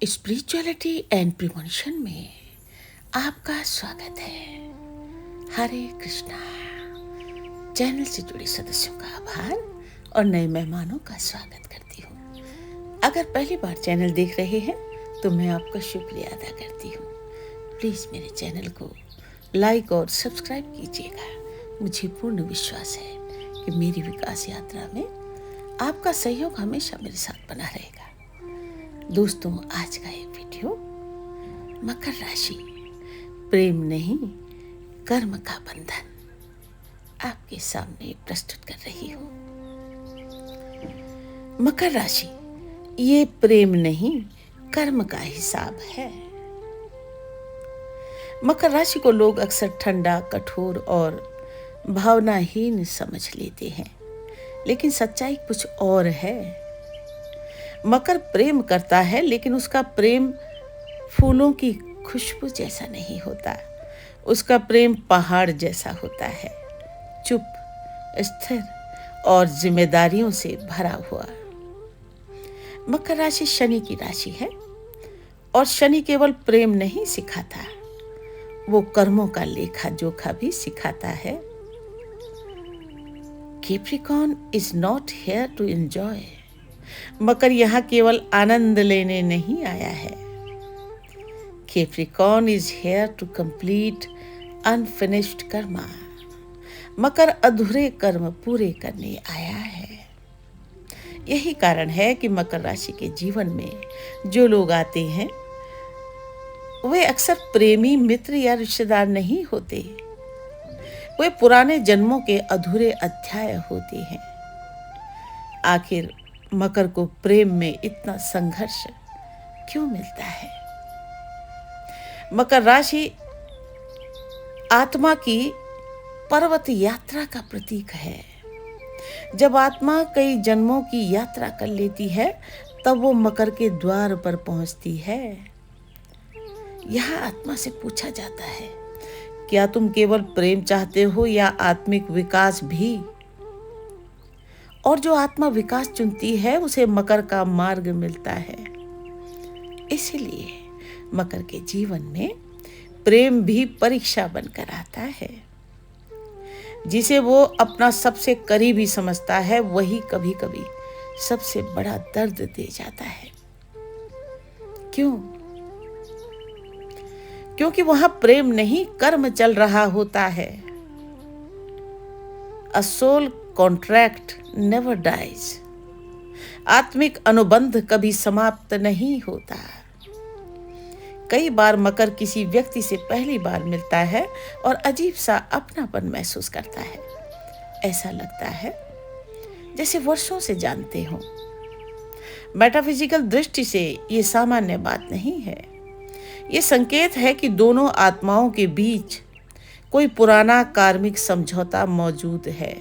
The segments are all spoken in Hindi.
स्पिरिचुअलिटी एंड प्रिमोनिशन में आपका स्वागत है। हरे कृष्णा। चैनल से जुड़े सदस्यों का आभार और नए मेहमानों का स्वागत करती हूँ। अगर पहली बार चैनल देख रहे हैं तो मैं आपका शुक्रिया अदा करती हूँ। प्लीज़ मेरे चैनल को लाइक और सब्सक्राइब कीजिएगा। मुझे पूर्ण विश्वास है कि मेरी विकास यात्रा में आपका सहयोग हमेशा मेरे साथ बना रहेगा। दोस्तों, आज का ये वीडियो मकर राशि, प्रेम नहीं कर्म का बंधन आपके सामने प्रस्तुत कर रही हूँ। मकर राशि, ये प्रेम नहीं कर्म का हिसाब है। मकर राशि को लोग अक्सर ठंडा, कठोर और भावनाहीन समझ लेते हैं, लेकिन सच्चाई कुछ और है। मकर प्रेम करता है, लेकिन उसका प्रेम फूलों की खुशबू जैसा नहीं होता। उसका प्रेम पहाड़ जैसा होता है, चुप, स्थिर और जिम्मेदारियों से भरा हुआ। मकर राशि शनि की राशि है और शनि केवल प्रेम नहीं सिखाता, वो कर्मों का लेखा जोखा भी सिखाता है। Capricorn is not here to enjoy. मकर यहाँ केवल आनंद लेने नहीं आया है। Capricorn is here to complete unfinished karma. मकर अधूरे कर्म पूरे करने आया है। यही कारण है कि मकर राशि के जीवन में जो लोग आते हैं वे अक्सर प्रेमी, मित्र या रिश्तेदार नहीं होते। वे पुराने जन्मों के अधूरे अध्याय होते हैं। आखिर मकर को प्रेम में इतना संघर्ष क्यों मिलता है? मकर राशि आत्मा की पर्वत यात्रा का प्रतीक है। जब आत्मा कई जन्मों की यात्रा कर लेती है तब वो मकर के द्वार पर पहुंचती है। यहाँ आत्मा से पूछा जाता है, क्या तुम केवल प्रेम चाहते हो या आत्मिक विकास भी? और जो आत्मा विकास चुनती है उसे मकर का मार्ग मिलता है। इसीलिए मकर के जीवन में प्रेम भी परीक्षा बनकर आता है। जिसे वो अपना सबसे करीबी समझता है वही कभी कभी सबसे बड़ा दर्द दे जाता है। क्यों? क्योंकि वहां प्रेम नहीं कर्म चल रहा होता है। A soul contract never dies. आत्मिक अनुबंध कभी समाप्त नहीं होता। कई बार मकर किसी व्यक्ति से पहली बार मिलता है और अजीब सा अपनापन महसूस करता है। ऐसा लगता है जैसे वर्षों से जानते हो। मेटाफिजिकल दृष्टि से ये सामान्य बात नहीं है। ये संकेत है कि दोनों आत्माओं के बीच कोई पुराना कार्मिक समझौता मौजूद है।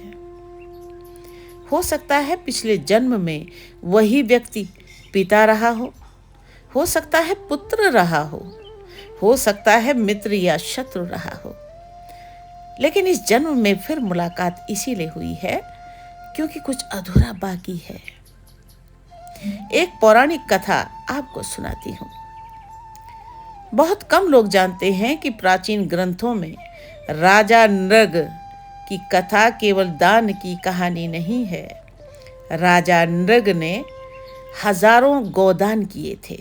हो सकता है पिछले जन्म में वही व्यक्ति पिता रहा हो सकता है पुत्र रहा हो सकता है मित्र या शत्रु रहा हो। लेकिन इस जन्म में फिर मुलाकात इसीलिए हुई है क्योंकि कुछ अधूरा बाकी है। एक पौराणिक कथा आपको सुनाती हूँ। बहुत कम लोग जानते हैं कि प्राचीन ग्रंथों में राजा नृग की कथा केवल दान की कहानी नहीं है। राजा नृग ने हजारों गोदान किए थे,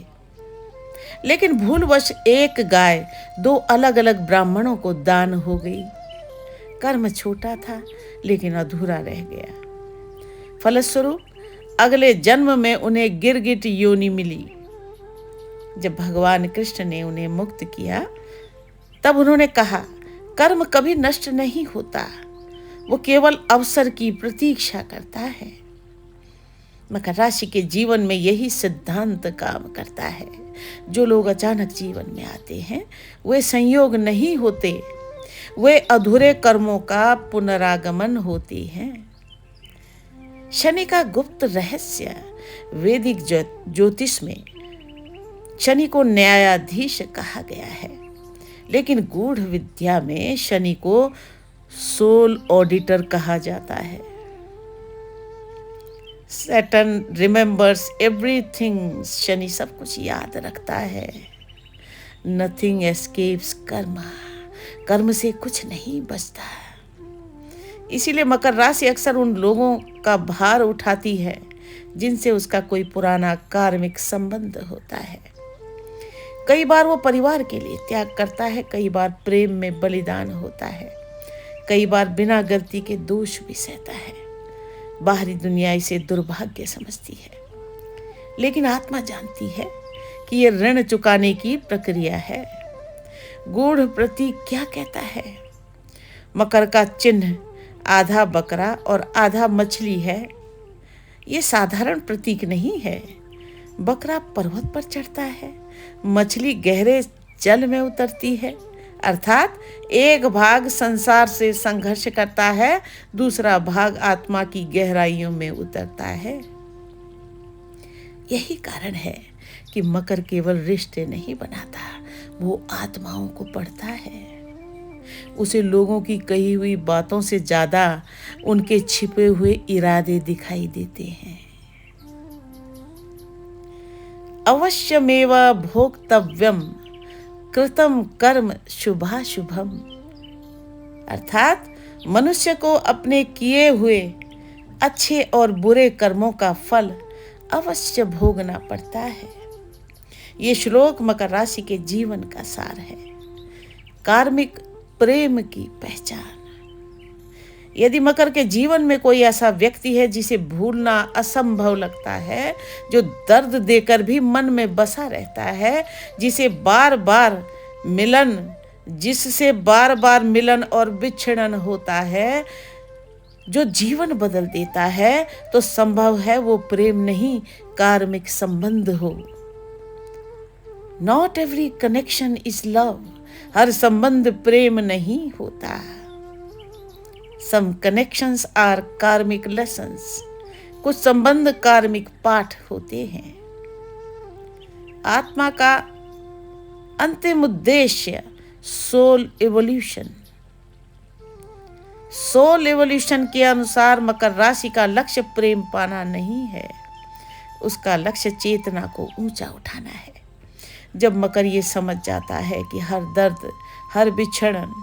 लेकिन भूलवश एक गाय 2 अलग अलग ब्राह्मणों को दान हो गई। कर्म छोटा था लेकिन अधूरा रह गया। फलस्वरूप अगले जन्म में उन्हें गिरगिट योनि मिली। जब भगवान कृष्ण ने उन्हें मुक्त किया तब उन्होंने कहा, कर्म कभी नष्ट नहीं होता, वो केवल अवसर की प्रतीक्षा करता है। मकर राशि के जीवन में यही सिद्धांत काम करता है। जो लोग अचानक जीवन में आते हैं वे संयोग नहीं होते, वे अधूरे कर्मों का पुनरागमन होते हैं। शनि का गुप्त रहस्य वैदिक ज्योतिष में शनि को न्यायाधीश कहा गया है, लेकिन गूढ़ विद्या में शनि को सोल ऑडिटर कहा जाता है। सैटर्न रिमेंबर्स एवरीथिंग, शनि सब कुछ याद रखता है। नथिंग एस्केप्स कर्मा, कर्म से कुछ नहीं बचता। इसीलिए मकर राशि अक्सर उन लोगों का भार उठाती है जिनसे उसका कोई पुराना कार्मिक संबंध होता है। कई बार वो परिवार के लिए त्याग करता है, कई बार प्रेम में बलिदान होता है, कई बार बिना गलती के दोष भी सहता है। बाहरी दुनिया इसे दुर्भाग्य समझती है, लेकिन आत्मा जानती है कि ये ऋण चुकाने की प्रक्रिया है। गूढ़ प्रतीक क्या कहता है? मकर का चिन्ह आधा बकरा और आधा मछली है। ये साधारण प्रतीक नहीं है। बकरा पर्वत पर चढ़ता है, मछली गहरे जल में उतरती है, अर्थात एक भाग संसार से संघर्ष करता है, दूसरा भाग आत्मा की गहराइयों में उतरता है। यही कारण है कि मकर केवल रिश्ते नहीं बनाता, वो आत्माओं को पढ़ता है। उसे लोगों की कही हुई बातों से ज्यादा उनके छिपे हुए इरादे दिखाई देते हैं। अवश्यमेव भोक्तव्यम कृतम कर्म शुभाशुभम, अर्थात मनुष्य को अपने किए हुए अच्छे और बुरे कर्मों का फल अवश्य भोगना पड़ता है। ये श्लोक मकर राशि के जीवन का सार है, कार्मिक प्रेम की पहचान। यदि मकर के जीवन में कोई ऐसा व्यक्ति है जिसे भूलना असंभव लगता है, जो दर्द देकर भी मन में बसा रहता है, जिससे बार बार मिलन और विच्छेदन होता है, जो जीवन बदल देता है, तो संभव है वो प्रेम नहीं कार्मिक संबंध हो। Not every connection is love, हर संबंध प्रेम नहीं होता। Some connections are karmic lessons, कुछ संबंध कार्मिक पाठ होते हैं। आत्मा का अंतिम उद्देश्य सोल एवोल्यूशन। सोल एवोल्यूशन के अनुसार मकर राशि का लक्ष्य प्रेम पाना नहीं है, उसका लक्ष्य चेतना को ऊंचा उठाना है। जब मकर ये समझ जाता है कि हर दर्द, हर बिछड़न,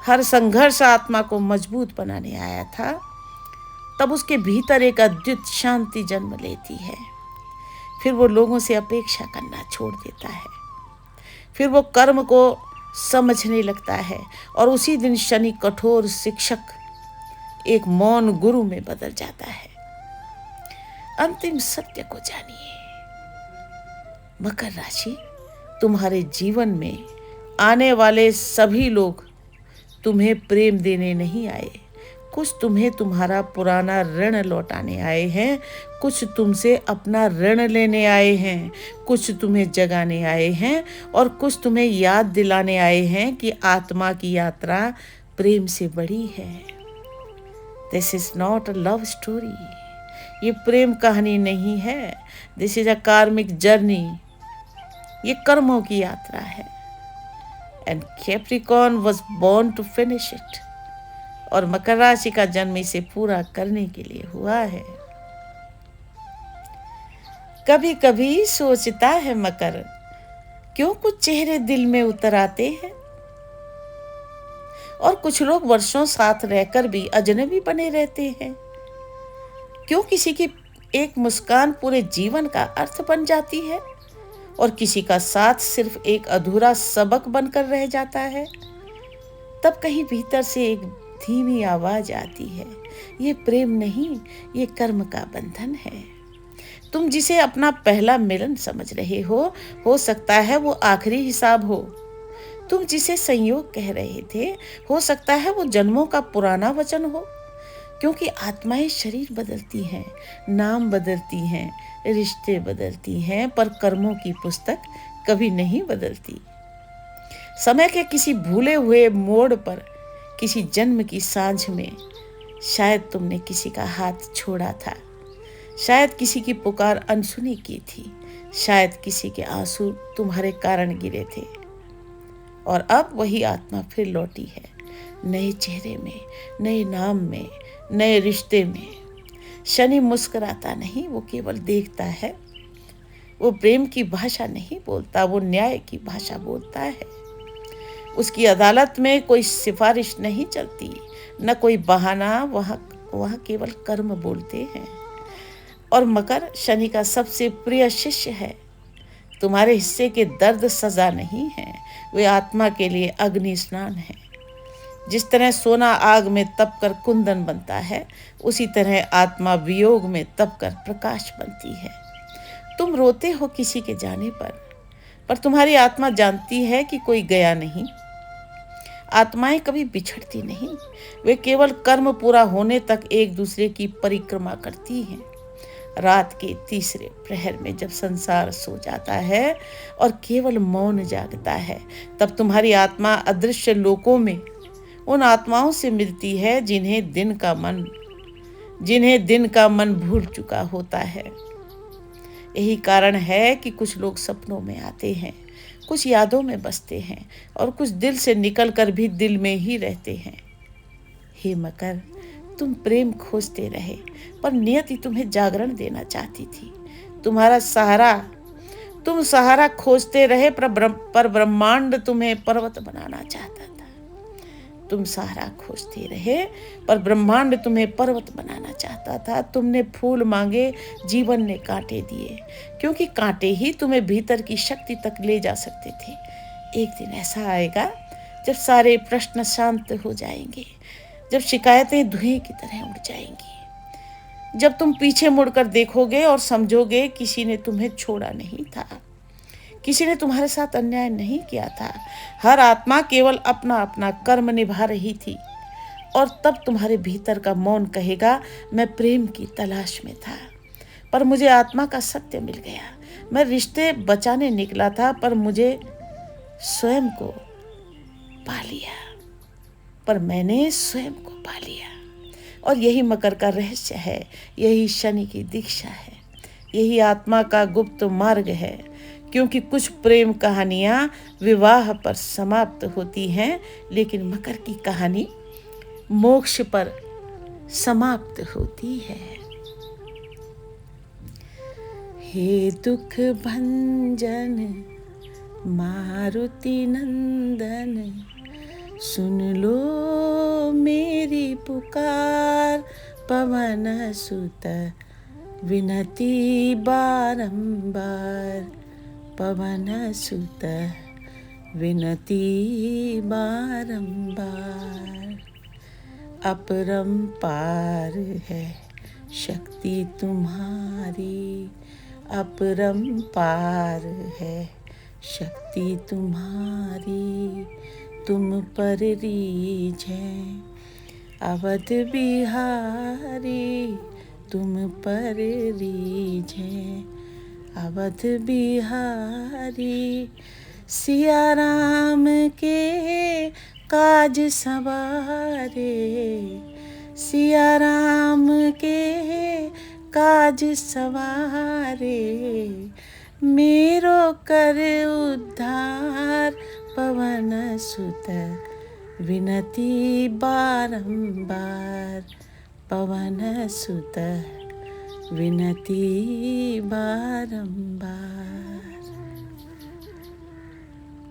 हर संघर्ष आत्मा को मजबूत बनाने आया था, तब उसके भीतर एक अद्भुत शांति जन्म लेती है। फिर वो लोगों से अपेक्षा करना छोड़ देता है, फिर वो कर्म को समझने लगता है, और उसी दिन शनि कठोर शिक्षक एक मौन गुरु में बदल जाता है। अंतिम सत्य को जानिए, मकर राशि, तुम्हारे जीवन में आने वाले सभी लोग तुम्हें प्रेम देने नहीं आए। कुछ तुम्हें तुम्हारा पुराना ऋण लौटाने आए हैं, कुछ तुमसे अपना ऋण लेने आए हैं, कुछ तुम्हें जगाने आए हैं, और कुछ तुम्हें याद दिलाने आए हैं कि आत्मा की यात्रा प्रेम से बड़ी है। This is not a love story, ये प्रेम कहानी नहीं है। दिस इज अ कार्मिक जर्नी, ये कर्मों की यात्रा है। And Capricorn was born to finish it, और मकर राशि का जन्म इसे पूरा करने के लिए हुआ है। कभी कभी सोचता है मकर, क्यों कुछ चेहरे दिल में उतर आते हैं, और कुछ लोग वर्षों साथ रहकर भी अजनबी बने रहते हैं। क्यों किसी की एक मुस्कान पूरे जीवन का अर्थ बन जाती है, और किसी का साथ सिर्फ एक अधूरा सबक बनकर रह जाता है। तब कहीं भीतर से एक धीमी आवाज आती है, ये प्रेम नहीं, ये कर्म का बंधन है। तुम जिसे अपना पहला मिलन समझ रहे हो सकता है वो आखिरी हिसाब हो। तुम जिसे संयोग कह रहे थे, हो सकता है वो जन्मों का पुराना वचन हो। क्योंकि आत्माएं शरीर बदलती हैं, नाम बदलती हैं, रिश्ते बदलती हैं, पर कर्मों की पुस्तक कभी नहीं बदलती। समय के किसी भूले हुए मोड़ पर, किसी जन्म की सांझ में, शायद तुमने किसी का हाथ छोड़ा था, शायद किसी की पुकार अनसुनी की थी, शायद किसी के आंसू तुम्हारे कारण गिरे थे, और अब वही आत्मा फिर लौटी है, नए चेहरे में, नए नाम में, नए रिश्ते में। शनि मुस्कुराता नहीं, वो केवल देखता है। वो प्रेम की भाषा नहीं बोलता, वो न्याय की भाषा बोलता है। उसकी अदालत में कोई सिफारिश नहीं चलती, न कोई बहाना, वहाँ वहाँ केवल कर्म बोलते हैं। और मकर शनि का सबसे प्रिय शिष्य है। तुम्हारे हिस्से के दर्द सजा नहीं है, वे आत्मा के लिए अग्नि स्नान है। जिस तरह सोना आग में तप कर कुंदन बनता है, उसी तरह आत्मा वियोग में तप कर प्रकाश बनती है। तुम रोते हो किसी के जाने पर तुम्हारी आत्मा जानती है कि कोई गया नहीं। आत्माएं कभी बिछड़ती नहीं, वे केवल कर्म पूरा होने तक एक दूसरे की परिक्रमा करती हैं। रात के तीसरे प्रहर में जब संसार सो जाता है और केवल मौन जागता है, तब तुम्हारी आत्मा अदृश्य लोकों में उन आत्माओं से मिलती है जिन्हें दिन का मन भूल चुका होता है। यही कारण है कि कुछ लोग सपनों में आते हैं, कुछ यादों में बसते हैं और कुछ दिल से निकलकर भी दिल में ही रहते हैं। हे मकर, तुम प्रेम खोजते रहे, पर नियति तुम्हें जागरण देना चाहती थी। तुम सहारा खोजते रहे, पर ब्रह्मांड तुम्हें पर्वत बनाना चाहता था। तुम सहारा खोजते रहे, पर ब्रह्मांड तुम्हें पर्वत बनाना चाहता था। तुमने फूल मांगे, जीवन ने कांटे दिए, क्योंकि कांटे ही तुम्हें भीतर की शक्ति तक ले जा सकते थे। एक दिन ऐसा आएगा जब सारे प्रश्न शांत हो जाएंगे, जब शिकायतें धुएं की तरह उड़ जाएंगी, जब तुम पीछे मुड़कर देखोगे और समझोगे किसी ने तुम्हें छोड़ा नहीं था, किसी ने तुम्हारे साथ अन्याय नहीं किया था। हर आत्मा केवल अपना अपना कर्म निभा रही थी। और तब तुम्हारे भीतर का मौन कहेगा, मैं प्रेम की तलाश में था, पर मुझे आत्मा का सत्य मिल गया। मैं रिश्ते बचाने निकला था, पर मुझे स्वयं को पा लिया, पर मैंने स्वयं को पा लिया। और यही मकर का रहस्य है, यही शनि की दीक्षा है, यही आत्मा का गुप्त मार्ग है। क्योंकि कुछ प्रेम कहानियां विवाह पर समाप्त होती हैं, लेकिन मकर की कहानी मोक्ष पर समाप्त होती है। हे दुख भंजन मारुति नंदन, सुन लो मेरी पुकार। पवन सुत विनती बारंबार, पवन सुत विनती बारंबार। अपरंपार है शक्ति तुम्हारी, अपरंपार है शक्ति तुम्हारी। तुम पर रीझ है अवध बिहारी, तुम पर रीझ है अवध बिहारी। सिया राम के काज सवारे, सिया राम के काज सवारे। मेरो कर उद्धार, पवन सुत विनती बारंबार, पवन सुत विनती बारंबार।